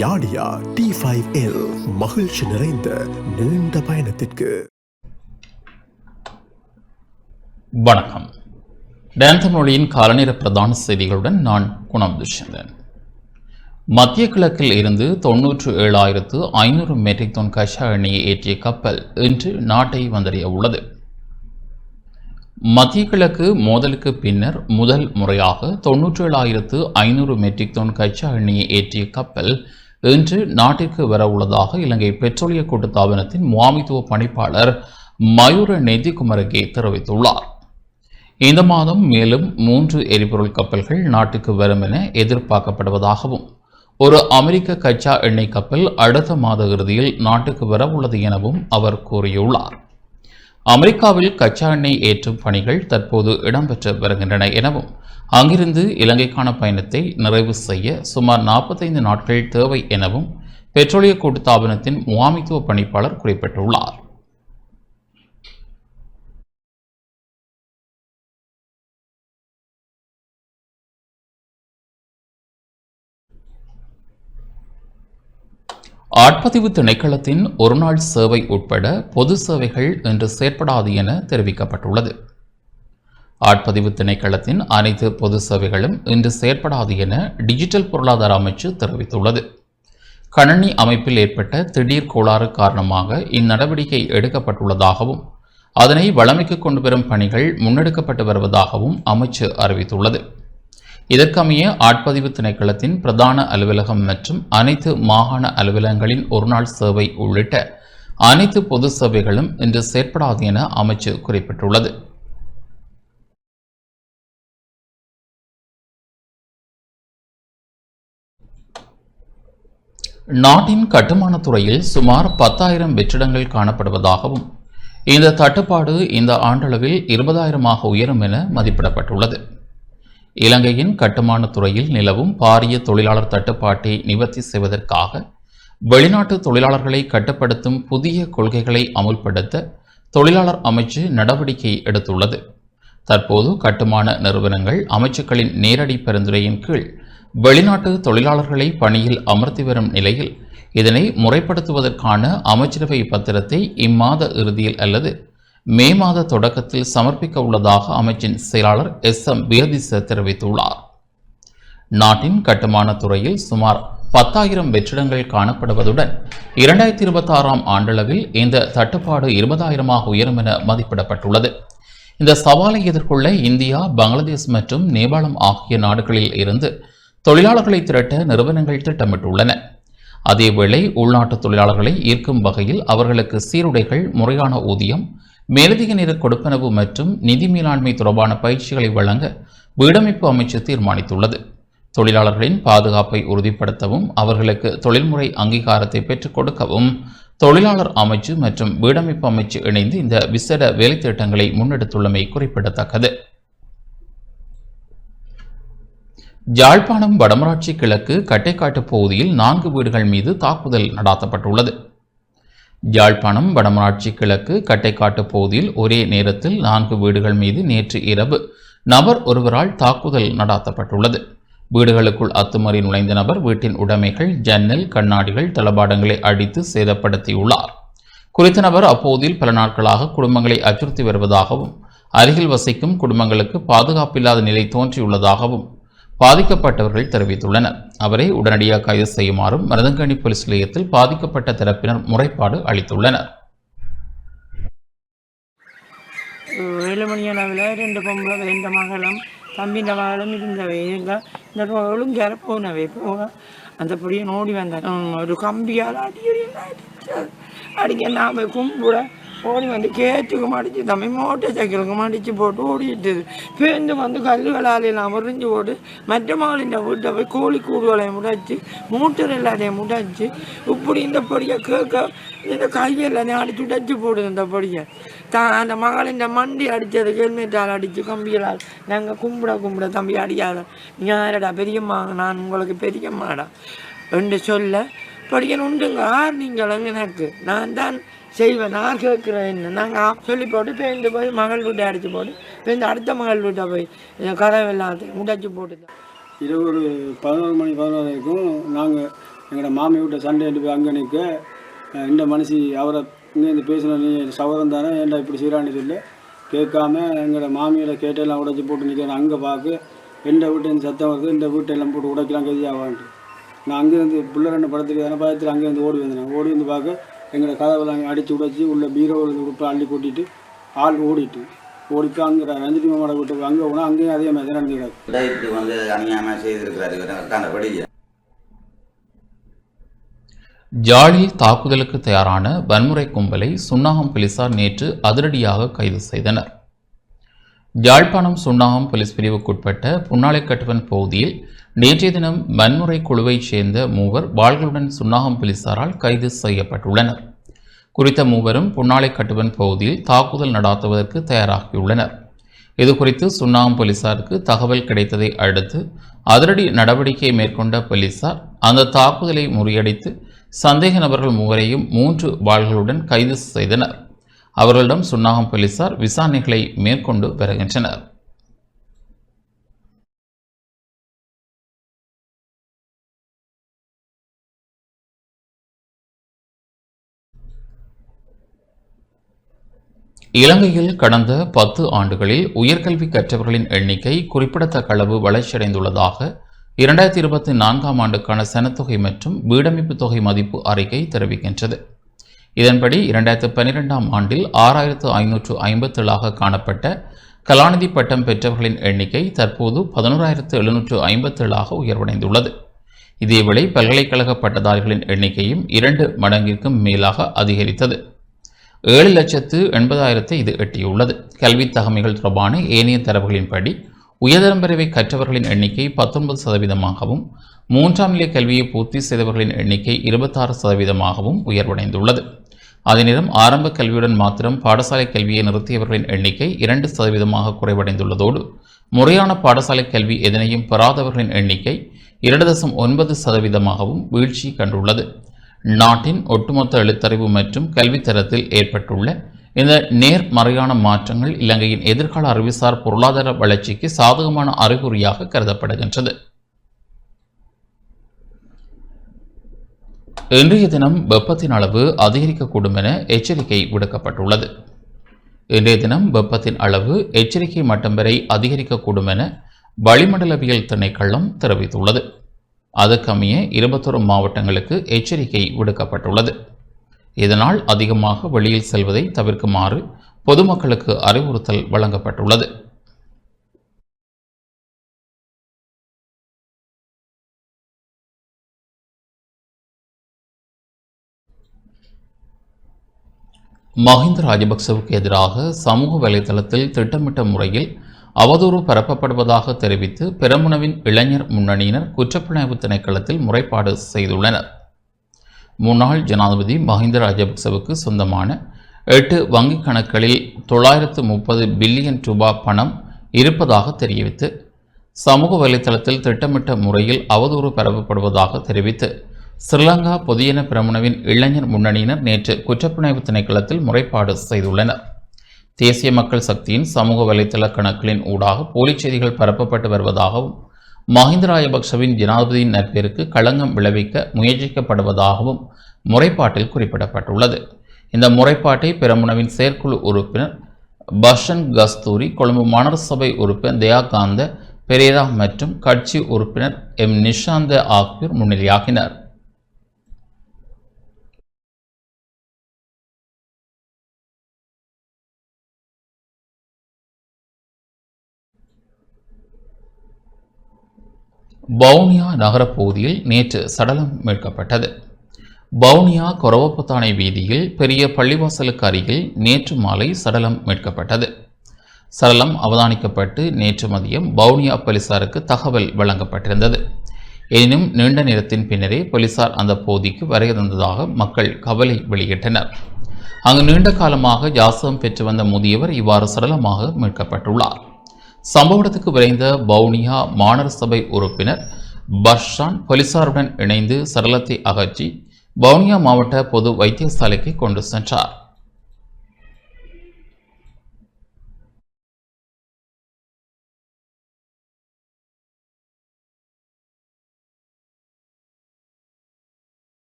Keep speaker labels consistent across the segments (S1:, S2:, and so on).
S1: யாடியா T5L மகிழ்ச்சி நிறைந்த நீண்ட பயணத்திற்கு.
S2: வணக்கம். டேன்தமொழியின் காலநேர பிரதான செய்திகளுடன் நான் குணம் துஷ்யந்தன். மத்திய கிழக்கில் இருந்து 97,500 மெட்ரிக் டன் கச்சா எண்ணெயை ஏற்றிய கப்பல் இன்று நாட்டை வந்தடைய உள்ளது. மத்திய கிழக்கு மோதலுக்கு பின்னர் முதல் முறையாக 97,500 மெட்ரிக் டன் கச்சா எண்ணெயை ஏற்றிய கப்பல் இன்று நாட்டிற்கு வர உள்ளதாக இலங்கை பெட்ரோலிய கூட்டுத்தாபனத்தின் முகாமைத்துவ பணிப்பாளர் மயூர நெத்திகுமரகே தெரிவித்துள்ளார். இந்த மாதம் மேலும் 3 எரிபொருள் கப்பல்கள் நாட்டுக்கு வரும் என எதிர்பார்க்கப்படுவதாகவும் ஒரு அமெரிக்க கச்சா எண்ணெய் கப்பல் அடுத்த மாத இறுதியில் நாட்டுக்கு வரவுள்ளது எனவும் அவர் கூறியுள்ளார். அமெரிக்காவில் கச்சா எண்ணெய் ஏற்றும் பணிகள் தற்போது இடம்பெற்று வருகின்றன எனவும் அங்கிருந்து இலங்கைக்கான பயணத்தை நிறைவு செய்ய சுமார் 45 நாட்கள் தேவை எனவும் பெட்ரோலிய கூட்டுத்தாபனத்தின் முகாமைத்துவ பணிப்பாளர் குறிப்பிட்டுள்ளார். ஆட்பதிவு திணைக்களத்தின் ஒருநாள் சேவை உட்பட பொது சேவைகள் இன்று செயற்படாது என தெரிவிக்கப்பட்டுள்ளது. ஆட்பதிவு திணைக்களத்தின் அனைத்து பொது சேவைகளும் இன்று செயற்படாது என டிஜிட்டல் பொருளாதார அமைச்சு தெரிவித்துள்ளது. கணனி அமைப்பில் ஏற்பட்ட திடீர் கோளாறு காரணமாக இந்நடவடிக்கை எடுக்கப்பட்டுள்ளதாகவும் அதனை வழமைக்கு கொண்டு வரும் பணிகள் முன்னெடுக்கப்பட்டு வருவதாகவும் அமைச்சு அறிவித்துள்ளது. இதற்கமைய ஆட்பதிவு திணைக்களத்தின் பிரதான அலுவலகம் மற்றும் அனைத்து மாகாண அலுவலகங்களின் ஒருநாள் சேவை உள்ளிட்ட அனைத்து பொது சேவைகளும் இன்று செயற்படாது என அமைச்சு குறிப்பிட்டுள்ளது. நாட்டின் கட்டுமான துறையில் சுமார் 10,000 வெற்றிடங்கள் காணப்படுவதாகவும் இந்த தட்டுப்பாடு இந்த ஆண்டளவில் 20,000 உயரும் என மதிப்பிடப்பட்டுள்ளது. இலங்கையின் கட்டுமான துறையில் நிலவும் பாரிய தொழிலாளர் தட்டுப்பாட்டை நிவர்த்தி செய்வதற்காக வெளிநாட்டு தொழிலாளர்களை கட்டுப்படுத்தும் புதிய கொள்கைகளை அமுல்படுத்த தொழிலாளர் அமைச்சு நடவடிக்கை எடுத்துள்ளது. தற்போது கட்டுமான நிறுவனங்கள் அமைச்சுக்களின் நேரடி பரிந்துரையின் கீழ் வெளிநாட்டு தொழிலாளர்களை பணியில் அமர்த்தி வரும் நிலையில் இதனை முறைப்படுத்துவதற்கான அமைச்சரவை பத்திரத்தை இம்மாத இறுதியில் அல்லது மே மாத தொடக்கத்தில் சமர்ப்பிக்க உள்ளதாக அமைச்சின் செயலாளர் SM பேதிச தெரிவித்துள்ளார். நாட்டின் கட்டுமான துறையில் சுமார் 10,000 வெற்றிடங்கள் காணப்படுவதுடன் 2026 ஆண்டளவில் இந்த தட்டுப்பாடு 20,000 உயரும் என மதிப்பிடப்பட்டுள்ளது. இந்த சவாலை எதிர்கொள்ள இந்தியா, பங்களாதேஷ் மற்றும் நேபாளம் ஆகிய நாடுகளில் இருந்து தொழிலாளர்களை திரட்ட நிறுவனங்கள் திட்டமிட்டுள்ளன. அதேவேளை உள்நாட்டு தொழிலாளர்களை ஈர்க்கும் வகையில் அவர்களுக்கு சீருடைகள், முறையான ஊதியம், மேலதிக நேர கொடுப்பனவு மற்றும் நிதி மேலாண்மை தொடர்பான பயிற்சிகளை வழங்க வீடமைப்பு அமைச்சு தீர்மானித்துள்ளது. தொழிலாளர்களின் பாதுகாப்பை உறுதிப்படுத்தவும் அவர்களுக்கு தொழில்முறை அங்கீகாரத்தை பெற்றுக் கொடுக்கவும் தொழிலாளர் அமைச்சு மற்றும் வீடமைப்பு அமைச்சு இணைந்து இந்த விசேட வேலை திட்டங்களை முன்னெடுத்துள்ளமை குறிப்பிடத்தக்கது. யாழ்ப்பாணம் வடமராட்சி கிழக்கு கட்டைக்காட்டு பகுதியில் 4 வீடுகள் மீது தாக்குதல் நடாத்தப்பட்டுள்ளது. யாழ்ப்பாணம் வடமராட்சி கிழக்கு கட்டைக்காட்டு பகுதியில் ஒரே நேரத்தில் 4 வீடுகள் மீது நேற்று இரவு நபர் ஒருவரால் தாக்குதல் நடாத்தப்பட்டுள்ளது. வீடுகளுக்குள் அத்துமீறி நுழைந்த நபர் வீட்டின் உடைமைகள், ஜன்னல், கண்ணாடிகள், தளபாடங்களை அடித்து சேதப்படுத்தியுள்ளார். குறித்த நபர் அப்போதில் பல நாட்களாக குடும்பங்களை அச்சுறுத்தி வருவதாகவும் அருகில் வசிக்கும் குடும்பங்களுக்கு பாதுகாப்பில்லாத நிலை தோன்றியுள்ளதாகவும் பாதிக்கப்பட்டவர்கள் தெரிவித்துள்ளனர். அவரை உடனடியாக கைது செய்யுமாறும் மருதங்கணி போலீஸ் நிலையத்தில் பாதிக்கப்பட்ட தரப்பினர் முறைப்பாடு அளித்துள்ளனர்.
S3: 7 மணி அளவில் 2 பொம்பளை இந்த மகளும் தம்பிஇந்த மகளும் இருந்தவை இந்த ஒழுங்கார போனவை போக அந்தபடியே நோடி வந்தேன். ஒரு கம்பியால் அடிக்க நான் போய் கும்பிட ஓடி வந்து கேட்டுக்கு மாடிச்சு தம்பி மோட்டர் சைக்கிளுக்கு மாடிச்சு போட்டு ஓடிட்டுது. பேருந்து வந்து கல்லுகளாலையெல்லாம் முறிஞ்சு போட்டு மற்ற மகளின் வீட்டை போய் கோழி கூடுகளை முடைச்சி மூட்டர் எல்லாத்தையும் முடைச்சி இப்படி இந்த பொடியை கேட்க இந்த கையெல்லாம் அடிச்சு உடைச்சி போடுது. இந்த பொடியை அந்த மகளின் மண்டி அடித்தது ஹெல்மெட்டால் அடித்து கம்பிகளால் நாங்கள் கும்பிட தம்பி அடியாத யாரடா பெரியம்மா, நான் உங்களுக்கு பெரியம்மாடா என்று சொல்ல படிக்கணும் உண்டுங்க நீங்கள் எனக்கு நான் தான் செய்வேன், நான் கேட்குறேன் என்ன நாங்கள் சொல்லி போட்டு பேருந்து போய் மகள் வீட்டை அடித்து போட்டு பேருந்து அடுத்த மகள் வீட்டை போய் கதவு எல்லாத்தையும் முடைச்சி போட்டு
S4: இரவு ஒரு 11 மணி 11 வரைக்கும் நாங்கள் எங்களோட மாமி விட்ட சண்டை போய் அங்கே நிற்க இந்த மனுஷி அவரை இங்கேருந்து பேசின நீ சகோதரன் தானே ஏன்டா இப்படி செய்கிறான்னு சொல்லி கேட்காம எங்களோட மாமியோட கேட்டையெல்லாம் உடைச்சி போட்டு நிற்கிறேன். அங்கே பார்க்க எந்த வீட்டு சத்தம் வருது, இந்த வீட்டெல்லாம் போட்டு உடைக்கலாம் கெதியாவான்ட்டு நான் அங்கேருந்து பிள்ளை ரெண்டு படத்துக்கு தானே பயத்தில் அங்கேருந்து ஓடி வந்தேன். ஓடி வந்து பார்க்க எங்களோட கதவெல்லாம் அடித்து உடைச்சி உள்ள பீரோவில் உடுப்பு அள்ளி கொட்டிட்டு ஆள் ஓடிட்டு அங்கே ரஞ்சினி மாமாவோட வீட்டுக்கு அங்கே போனால் அங்கேயும் அதே மாதிரி தான் நடந்துக்கிறாரு.
S5: இப்படி வந்து அநியாயமாக செய்திருக்கிறாரு.
S2: ஜாலில் தாக்குதலுக்கு தயாரான வன்முறை கும்பலை சுன்னாகம் போலீசார் நேற்று அதிரடியாக கைது செய்தனர். யாழ்ப்பாணம் சுன்னாகம் போலீஸ் பிரிவுக்குட்பட்ட புன்னாலைக்கட்டுவன் பகுதியில் நேற்றைய தினம் வன்முறை குழுவைச் சேர்ந்த மூவர் வாள்களுடன் சுன்னாகம் போலீசாரால் கைது செய்யப்பட்டுள்ளனர். குறித்த மூவரும் புன்னாலைக்கட்டுவன் பகுதியில் தாக்குதல் நடாத்துவதற்கு தயாராகியுள்ளனர். இதுகுறித்து சுன்னாகம் போலீசாருக்கு தகவல் கிடைத்ததை அடுத்து அதிரடி நடவடிக்கை மேற்கொண்ட போலீசார் அந்த தாக்குதலை முறியடித்து சந்தேக நபர்கள் மூவரையும் 3 வாள்களுடன் கைது செய்தனர். அவர்களிடம் சுன்னாகம் போலீசார் விசாரணைகளை மேற்கொண்டு வருகின்றனர். இலங்கையில் கடந்த 10 ஆண்டுகளில் உயர்கல்வி கற்றவர்களின் எண்ணிக்கை குறிப்பிடத்தக்க அளவு வளர்ச்சியடைந்துள்ளதாக 2024ஆம் ஆண்டுக்கான சனத்தொகை மற்றும் வீடமைப்பு தொகை மதிப்பு அறிக்கை தெரிவிக்கின்றது. இதன்படி 2012ஆம் ஆண்டில் 6557 காணப்பட்ட கலாநிதி பட்டம் பெற்றவர்களின் எண்ணிக்கை தற்போது 11757 உயர்வடைந்துள்ளது. இதேவேளை பல்கலைக்கழக பட்டதாரிகளின் எண்ணிக்கையும் 2 மடங்கிற்கும் மேலாக அதிகரித்தது. 7,80,000 இது எட்டியுள்ளது. கல்வி தகமைகள் தொடர்பான ஏனைய தரவுகளின்படி உயர்தரம் வரை கற்றவர்களின் எண்ணிக்கை 19%, 3ஆம் நிலை கல்வியை பூர்த்தி செய்தவர்களின் எண்ணிக்கை 26% உயர்வடைந்துள்ளது. அதே நேரம் ஆரம்ப கல்வியுடன் மாத்திரம் பாடசாலை கல்வியை நிறுத்தியவர்களின் எண்ணிக்கை 2% குறைவடைந்துள்ளதோடு முறையான பாடசாலை கல்வி எதனையும் பெறாதவர்களின் எண்ணிக்கை 2.9% வீழ்ச்சி கண்டுள்ளது. நாட்டின் ஒட்டுமொத்த எழுத்தறிவு மற்றும் கல்வித்தரத்தில் ஏற்பட்டுள்ள இந்த நேர்மறையான மாற்றங்கள் இலங்கையின் எதிர்கால அறிவுசார் பொருளாதார வளர்ச்சிக்கு சாதகமான அறிகுறியாக கருதப்படுகின்றது. இன்றைய தினம் வெப்பத்தின் அளவு அதிகரிக்கக்கூடும் என எச்சரிக்கை விடுக்கப்பட்டுள்ளது. இன்றைய தினம் வெப்பத்தின் அளவு எச்சரிக்கை மட்டம் வரை அதிகரிக்கக்கூடும் என வளிமண்டலவியல் திணைக்களம் தெரிவித்துள்ளது. அதற்கமைய 21 மாவட்டங்களுக்கு எச்சரிக்கை விடுக்கப்பட்டுள்ளது. இதனால் அதிகமாக வெளியில் செல்வதை தவிர்க்குமாறு பொதுமக்களுக்கு அறிவுறுத்தல் வழங்கப்பட்டுள்ளது. மஹிந்த ராஜபக்சவுக்கு எதிராக சமூக வலைதளத்தில் திட்டமிட்ட முறையில் அவதூறு பரப்பப்படுவதாக தெரிவித்து பெரமுனவின் இளைஞர் முன்னணியினர் குற்றப்புலனாய்வு திணைக்களத்தில் முறைப்பாடு செய்துள்ளனர். முன்னாள் ஜனாதிபதி மஹிந்த ராஜபக்சவுக்கு சொந்தமான 8 வங்கிக் கணக்குகளில் 930 பில்லியன் ரூபாய் பணம் இருப்பதாக தெரிவித்து சமூக வலைதளத்தில் திட்டமிட்ட முறையில் அவதூறு பரப்பப்படுவதாக தெரிவித்து ஸ்ரீலங்கா பொதுஜன பெரமுனவின் இளைஞர் முன்னணியினர் நேற்று குற்றப்புலனாய்வு திணைக்களத்தில் முறைப்பாடு செய்துள்ளனர். தேசிய மக்கள் சக்தியின் சமூக வலைதள கணக்குகளின் ஊடாக போலி செய்திகள் பரப்பப்பட்டு வருவதாகவும் மஹிந்த ராஜபக்சவின் ஜனாதிபதியின் நற்பெயருக்கு களங்கம் விளைவிக்க முயற்சிக்கப்படுவதாகவும் முறைப்பாட்டில் குறிப்பிடப்பட்டுள்ளது. இந்த முறைப்பாட்டை பெரமுனவின் செயற்குழு உறுப்பினர் பஷன் கஸ்தூரி, கொழும்பு மாநகர சபை உறுப்பினர் தயாகாந்த பெரேரா மற்றும் கட்சி உறுப்பினர் எம் நிஷாந்த ஆகியோர் முன்னிலையாகினர். வவுனியா நகரப்பகுதியில் நேற்று சடலம் மீட்கப்பட்டது. வவுனியா கொரவப்புத்தானை வீதியில் பெரிய பள்ளிவாசலுக்கு அருகில் நேற்று மாலை சடலம் மீட்கப்பட்டது. சடலம் அவதானிக்கப்பட்டு நேற்று மதியம் வவுனியா போலீசாருக்கு தகவல் வழங்கப்பட்டிருந்தது. எனினும் நீண்ட நேரத்தின் பின்னரே போலீசார் அந்த பகுதிக்கு வருகிறதாக மக்கள் கவலை வெளியிட்டனர். அங்கு நீண்ட காலமாக யாசகம் பெற்று வந்த முதியவர் இவ்வாறு சடலமாக மீட்கப்பட்டுள்ளார். சம்பவ இடத்துக்கு விரைந்த வவுனியா மாநகர சபை உறுப்பினர் பர்ஷான் போலீசாருடன் இணைந்து சடலத்தை அகற்றி வவுனியா மாவட்ட பொது வைத்தியசாலைக்கு கொண்டு சென்றார்.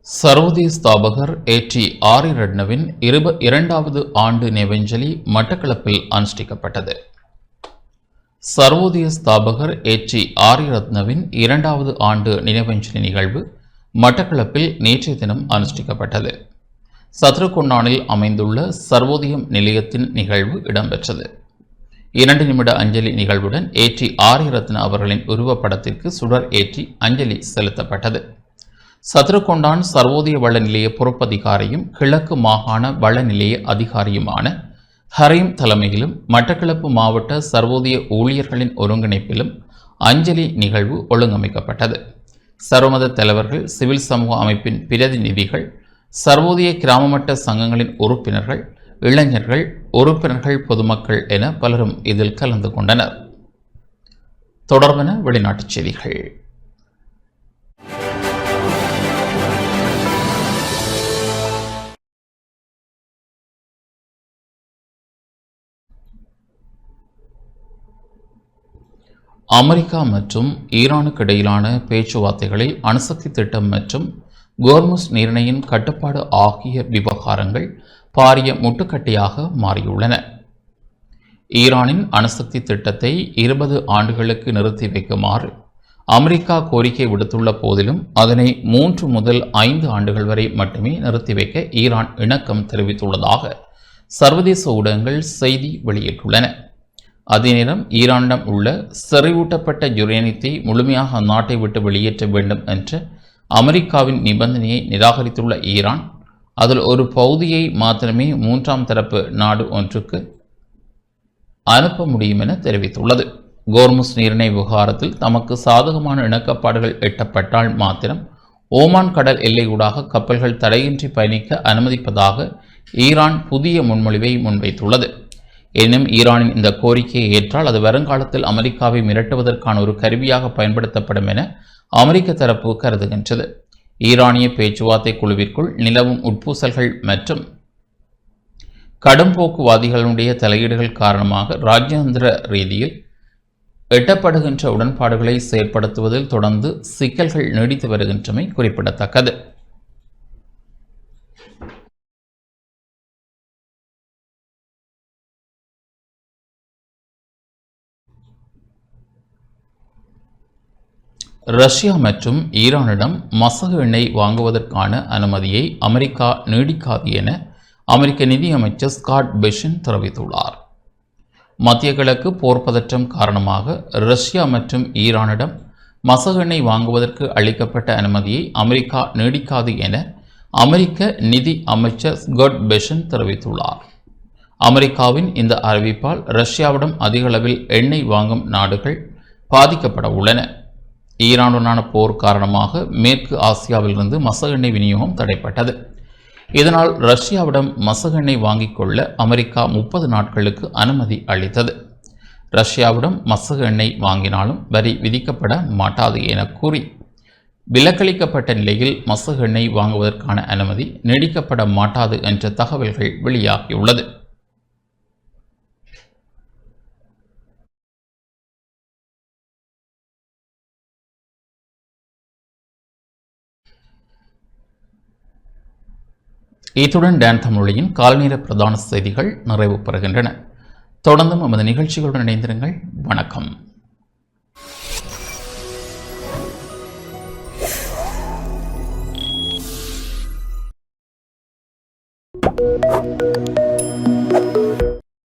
S2: சர்வதேச ஸ்தாபகர் ஏ.டி. ஆரியரட்னவின் 2வது ஆண்டு நினைவஞ்சலி மட்டக்களப்பில் அனுஷ்டிக்கப்பட்டது. சர்வோதய ஸ்தாபகர் ஏ.டி. ஆரியரத்னவின் 2வது ஆண்டு நினைவஞ்சலி நிகழ்வு மட்டக்களப்பில் நேற்றைய தினம் அனுஷ்டிக்கப்பட்டது. சத்ரகொண்டானில் அமைந்துள்ள சர்வோதயம் நிலையத்தின் நிகழ்வு இடம்பெற்றது. 2 நிமிட அஞ்சலி நிகழ்வுடன் ஏ.டி. ஆரியரத்ன அவர்களின் உருவப்படத்திற்கு சுடர் ஏற்றி அஞ்சலி செலுத்தப்பட்டது. சத்ரகொண்டான் சர்வோதய வள நிலைய பொறுப்பதிகாரியும் கிழக்கு மாகாண வள நிலைய அதிகாரியுமான ஹரீம் தலைமையிலும் மட்டக்களப்பு மாவட்ட சர்வோதய ஊழியர்களின் ஒருங்கிணைப்பிலும் அஞ்சலி நிகழ்வு ஒழுங்கமைக்கப்பட்டது. சர்வமத தலைவர்கள், சிவில் சமூக அமைப்பின் பிரதிநிதிகள், சர்வோதய கிராம மட்ட சங்கங்களின் உறுப்பினர்கள், இளைஞர்கள், உறுப்பினர்கள், பொதுமக்கள் என பலரும் இதில் கலந்து கொண்டனர். தொடர்பென வெளிநாட்டுச் செய்திகள். அமெரிக்கா மற்றும் ஈரானுக்கு இடையிலான பேச்சுவார்த்தைகளில் அணுசக்தி திட்டம் மற்றும் கோர்முஸ் நீரிணையின் கட்டுப்பாடு ஆகிய விவகாரங்கள் பாரிய முட்டுக்கட்டையாக மாறியுள்ளன. ஈரானின் அணுசக்தி திட்டத்தை 20 ஆண்டுகளுக்கு நிறுத்தி வைக்குமாறு அமெரிக்கா கோரிக்கை விடுத்துள்ள போதிலும் அதனை 3 முதல் 5 ஆண்டுகள் வரை மட்டுமே நிறுத்தி வைக்க ஈரான் இணக்கம் தெரிவித்துள்ளதாக சர்வதேச ஊடகங்கள் செய்தி வெளியிட்டுள்ளன. அதே நேரம் ஈரானிடம் உள்ள செறிவூட்டப்பட்ட யுரேனியத்தை முழுமையாக அந்நாட்டை விட்டு வெளியேற்ற வேண்டும் என்ற அமெரிக்காவின் நிபந்தனையை நிராகரித்துள்ள ஈரான் அதில் ஒரு பகுதியை மாத்திரமே 3ஆம் தரப்பு நாடு ஒன்றுக்கு அனுப்ப முடியும் என தெரிவித்துள்ளது. கோர்முஸ் நீரிணை விவகாரத்தில் தமக்கு சாதகமான இணக்கப்பாடுகள் எட்டப்பட்டால் மாத்திரம் ஓமான் கடல் எல்லையூடாக கப்பல்கள் தடையின்றி பயணிக்க அனுமதிப்பதாக ஈரான் புதிய முன்மொழிவை முன்வைத்துள்ளது. எனினும் ஈரானின் இந்த கோரிக்கையை ஏற்றால் அது வருங்காலத்தில் அமெரிக்காவை மிரட்டுவதற்கான ஒரு கருவியாக பயன்படுத்தப்படும் என அமெரிக்க தரப்பு கருதுகின்றது. ஈரானிய பேச்சுவார்த்தை குழுவிற்குள் நிலவும் உட்பூசல்கள் மற்றும் கடும்போக்குவாதிகளுடைய தலையீடுகள் காரணமாக ராஜ்யாந்திர ரீதியில் எட்டப்படுகின்ற உடன்பாடுகளை செயற்படுத்துவதில் தொடர்ந்து சிக்கல்கள் நீடித்து வருகின்றமை குறிப்பிடத்தக்கது. ரஷ்யா மற்றும் ஈரானிடம் மசகு எண்ணெய் வாங்குவதற்கான அனுமதியை அமெரிக்கா நீடிக்காது என அமெரிக்க நிதியமைச்சர் ஸ்காட் பெஷன் தெரிவித்துள்ளார். மத்திய கிழக்கு போர் பதற்றம் காரணமாக ரஷ்யா மற்றும் ஈரானிடம் மசகு எண்ணெய் வாங்குவதற்கு அளிக்கப்பட்ட அனுமதியை அமெரிக்கா நீடிக்காது என அமெரிக்க நிதி அமைச்சர் ஸ்காட் பெஷன் தெரிவித்துள்ளார். அமெரிக்காவின் இந்த அறிவிப்பால் ரஷ்யாவிடம் அதிக அளவில் எண்ணெய் வாங்கும் நாடுகள் பாதிக்கப்பட உள்ளன. ஈரானுடனான போர் காரணமாக மேற்கு ஆசியாவிலிருந்து மசகு எண்ணெய் விநியோகம் தடைப்பட்டது. இதனால் ரஷ்யாவிடம் மசகு எண்ணெய் வாங்கிக் கொள்ள அமெரிக்கா 30 நாட்களுக்கு அனுமதி அளித்தது. ரஷ்யாவிடம் மசகு எண்ணெய் வாங்கினாலும் வரி விதிக்கப்பட மாட்டாது என கூறி விலக்களிக்கப்பட்ட நிலையில் மசகு எண்ணெய் வாங்குவதற்கான அனுமதி நீடிக்கப்பட மாட்டாது என்ற தகவல்கள் வெளியாகியுள்ளது. இத்துடன் டான் தமிழொலியின் காலநேர பிரதான செய்திகள் நிறைவு பெறுகின்றன. தொடர்ந்தும் நமது நிகழ்ச்சிகளுடன் இணைந்திருங்கள். வணக்கம்.